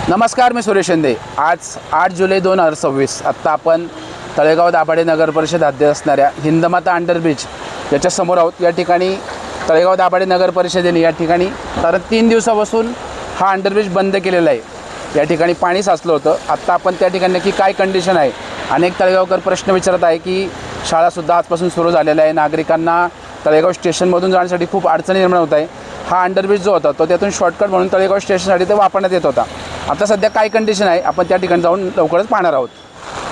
नमस्कार, मी सुरेश शिंदे। आज 8 जुलै 2026 आत्ता आपण तळेगाव दाभाडे नगर परिषद हद्दीत असणाऱ्या हिंदमाता अंडरब्रिज याच्या समोर आहोत। या ठिकाणी तळेगाव दाभाडे नगर परिषदेने या ठिकाणी तर 3 दिवसापासून हा अंडरब्रिज बंद केलेला आहे। या ठिकाणी पाणी साचलं होतं। आत्ता आपण त्या ठिकाणी नक्की काय कंडिशन आहे, अनेक तळेगावकर प्रश्न विचारत आहे की शाळासुद्धा आजपासून सुरू झालेल्या आहे। नागरिकांना तळेगाव स्टेशनमधून जाण्यासाठी खूप अडचणी निर्माण होत आहे। हा अंडरब्रिज जो होता तो त्यातून शॉर्टकट म्हणून तळेगाव स्टेशनसाठी ते वापरण्यात येत होता। आता सध्या काय कंडिशन आहे आपण त्या ठिकाणी जाऊन लवकरच पाहणार आहोत।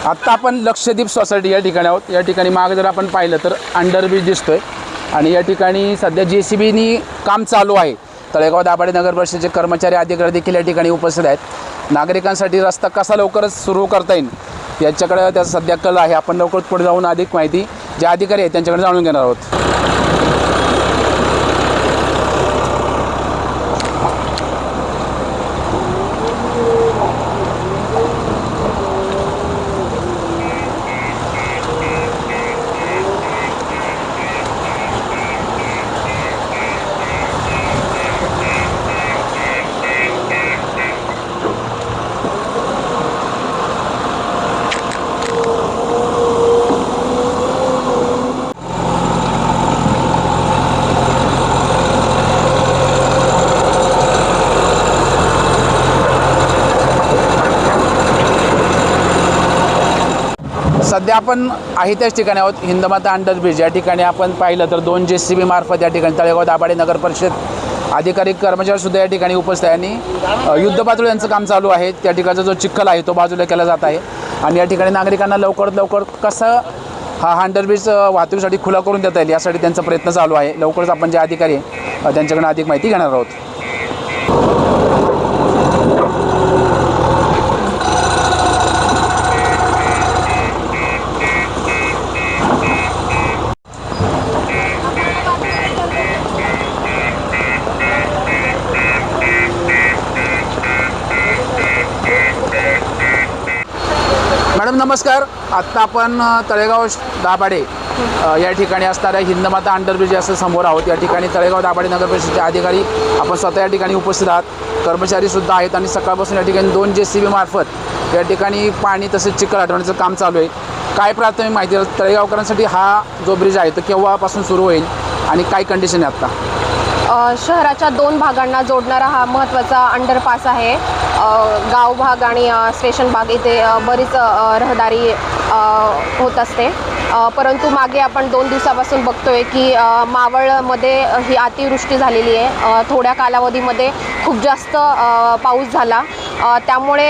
आत्ता आपण लक्षद्वीप सोसायटी या ठिकाणी आहोत। या ठिकाणी मागे जर आपण पाहिलं तर अंडरब्रिज दिसतोय आणि या ठिकाणी सध्या JCBनी काम चालू आहे। तळेगाव दाभाडे नगर परिषदेचे कर्मचारी अधिकारी देखील या ठिकाणी उपस्थित आहेत। नागरिकांसाठी रस्ता कसा लवकरच सुरू करता येईल याच्याकडे त्याचा सध्या कल आहे। आपण लवकरच पुढे जाऊन अधिक माहिती जे अधिकारी आहेत त्यांच्याकडे जाणून घेणार आहोत। सध्या आपण आहे त्याच ठिकाणी आहोत, हिंदमाता अंडरब्रिज। या ठिकाणी आपण पाहिलं तर 2 JCB मार्फत या ठिकाणी तळेगाव दाभाडे नगर परिषद अधिकारी कर्मचारीसुद्धा या ठिकाणी उपस्थित आहे आणि युद्धपातळी यांचं काम चालू आहे। त्या ठिकाणचा जो चिखल आहे तो बाजूला केला जात आहे आणि या ठिकाणी नागरिकांना लवकरात लवकर कसं हा अंडरब्रिज वाहतुकीसाठी खुला करून देता येईल यासाठी त्यांचा प्रयत्न चालू आहे। लवकरच आपण जे अधिकारी आहे त्यांच्याकडून अधिक माहिती घेणार आहोत। मॅडम नमस्कार, आत्ता आपण तळेगाव दाभाडे या ठिकाणी असणाऱ्या हिंदमाता अंडरब्रिज असं समोर आहोत। या ठिकाणी तळेगाव दाभाडे नगर परिषदेचे अधिकारी आपण स्वतः या ठिकाणी उपस्थित आहात, कर्मचारीसुद्धा आहेत आणि सकाळपासून या ठिकाणी 2 JCB मार्फत या ठिकाणी पाणी तसेच चिखल हटवण्याचं काम चालू आहे। काय प्राथमिक माहिती तळेगावकरांसाठी हा जो ब्रिज आहे तो केव्हापासून सुरू होईल आणि काय कंडिशन आहे आत्ता? शहराच्या 2 भागांना जोडणारा हा महत्त्वाचा अंडरपास आहे। गाव भाग आणि स्टेशन भाग इथे बरीच रहदारी होत असते, परंतु मागे आपण 2 दिवसापासून बघतोय की मावळमध्ये ही अतिवृष्टी झालेली आहे। थोड्या कालावधीमध्ये खूप जास्त पाऊस झाला, त्यामुळे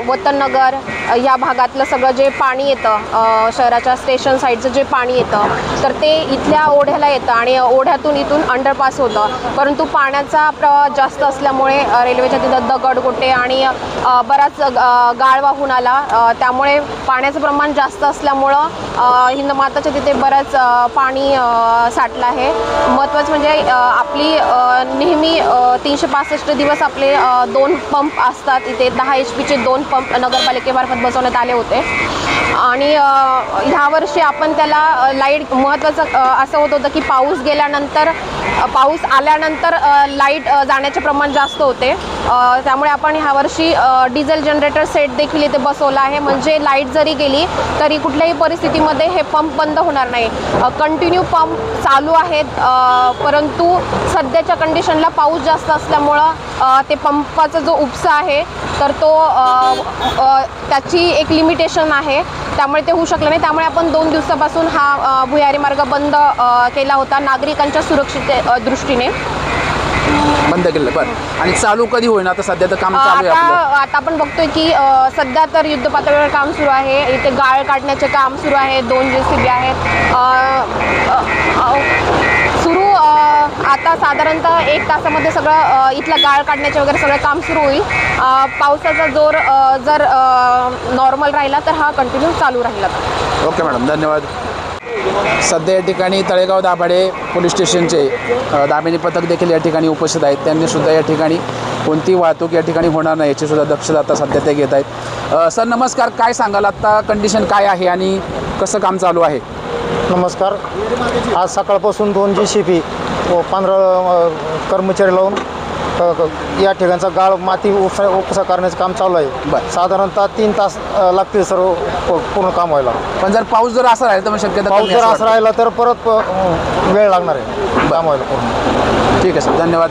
वतननगर या भागातलं सगळं जे पाणी येतं, शहराच्या स्टेशन साईडचं जे पाणी येतं तर ते इथल्या ओढ्याला येतं आणि ओढ्यातून इथून अंडरपास होतं। परंतु पाण्याचा प्रवाह जास्त असल्यामुळे रेल्वेच्या तिथं दगडगोटे आणि बराच गाळ वाहून आला, त्यामुळे पाण्याचं प्रमाण जास्त असल्यामुळं हिंदमाताच्या तिथे बरंच पाणी साठलं आहे। महत्त्वाचं म्हणजे आपली नेहमी 365 दिवस आपले 2 पंप असतात इथे। 10 HPचे 2 पंप नगरपालिकेमार्फत बसवण्यात आले होते आणि ह्या वर्षी आपण त्याला लाईट महत्त्वाचं असं होतं की पाऊस गेल्यानंतर पाऊस आल्यानंतर लाईट जाण्याचे प्रमाण जास्त होते, त्यामुळे आपण ह्या वर्षी डिझेल जनरेटर सेट देखील इथे बसवला आहे। म्हणजे लाईट जरी गेली तरी कुठल्याही परिस्थितीमध्ये हे पंप बंद होणार नाही, कंटिन्यू पंप चालू आहेत। परंतु सध्याच्या कंडिशनला पाऊस जास्त असल्यामुळं ते पंपाचा जो उपसा आहे तर तो त्याची एक लिमिटेशन आहे, त्यामुळे ते होऊ शकलं नाही। त्यामुळे आपण 2 दिवसापासून हा भुयारी मार्ग बंद केला होता नागरिकांच्या सुरक्षिते दृष्टीने बंद केलं। बरं, आणि चालू कधी होईल? आता सध्या तर काम चालू आहे आपलं। आता आपण बघतोय की सध्या तर युद्धपातळीवर काम सुरू आहे, इथे गाळ काढण्याचे काम सुरू आहे। 2 JCB आहेत सुरू। आता साधारणतः 1 तासामध्ये सगळं इथलं गाळ काढण्याचे वगैरे सगळं काम सुरू होईल। पावसाचा जोर जर नॉर्मल राहिला तर हा कंटिन्यू चालू राहिला तर। ओके मॅडम, धन्यवाद। सध्या या ठिकाणी तळेगाव दाभाडे पोलीस स्टेशनचे दामिनी पथक देखील या ठिकाणी उपस्थित आहेत। त्यांनीसुद्धा या ठिकाणी कोणती वाहतूक या ठिकाणी होणार नाही याचीसुद्धा दक्षता आता सध्या ते घेत आहेत। सर नमस्कार, काय सांगाल आत्ता कंडिशन काय आहे आणि कसं काम चालू आहे? नमस्कार, आज सकाळपासून 2 JCB व 15 कर्मचारी लावून या ठिकाणचा गाळ माती उपसा करण्याचं काम चालू आहे. बरं. साधारणतः 3 तास लागतील सर्व पूर्ण काम व्हायला. पण जर पाऊस जर असा राहिला तर मग शक्यता पाऊस कमी जर असं असं राहिला तर परत वेळ लागणार आहे काम व्हायला पूर्ण. वाटतं. ठीक आहे सर, धन्यवाद.